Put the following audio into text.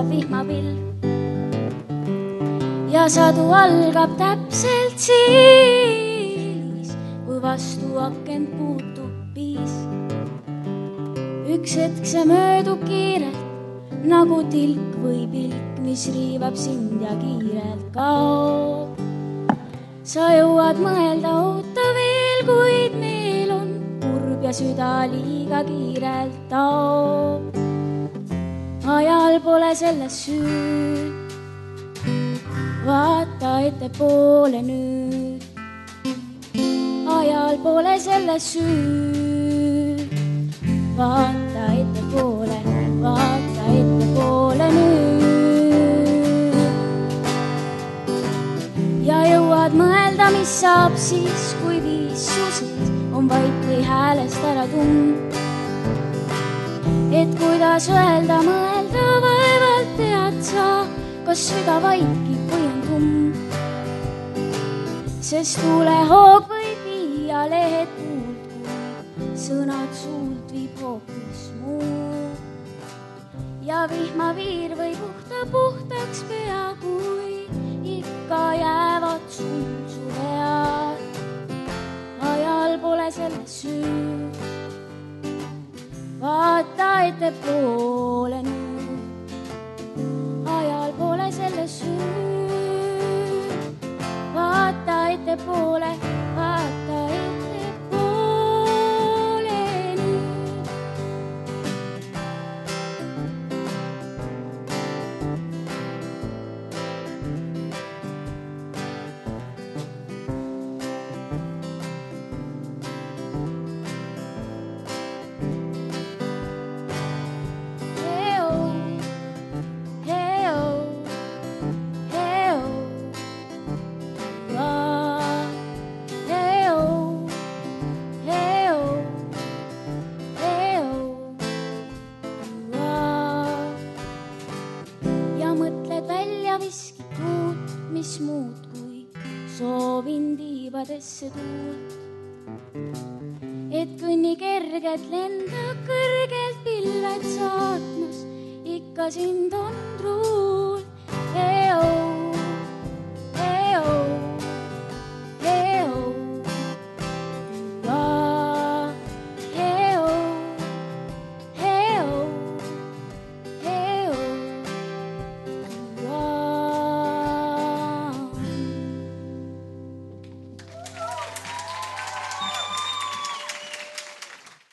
vihmapill. Ja sadu algab täpselt siis, kui vastu akent puutub piis. Üks hetk see möödub kiirelt, nagu tilk või pilk, mis riivab sind ja kiirelt kaob. Sa jõuad mõelda, oota veel, kuid meel on kurb ja süda liiga kiirelt taob. Ajal pole selles süüd, vaata ettepoole nüüd. Ajal pole selles süüd, vaata ettepoole nüüd. Ja jõuad mõelda, mis saab siis, kui viis su sees on vait või häälest ära tund. Et kuidas öelda, mõelda vaevalt tead sa, kas süda vaikib või on tumm. Sest tuulehoog võib viia lehed puult, kui sõnad suult viib hoopis muud. Ja vihmaviir või puhtaks pea, kui ikka jäävad sul su vead. Ajal pole selles süüd, vaata ettepoole nüüd. Ajal pole selles süüd, vaata ettepoole nüüd. Mis muud kui soovin tiibadesse tuult. Et kõnni kergelt lenda kõrgelt pilved saatmas, ikka sind on truul.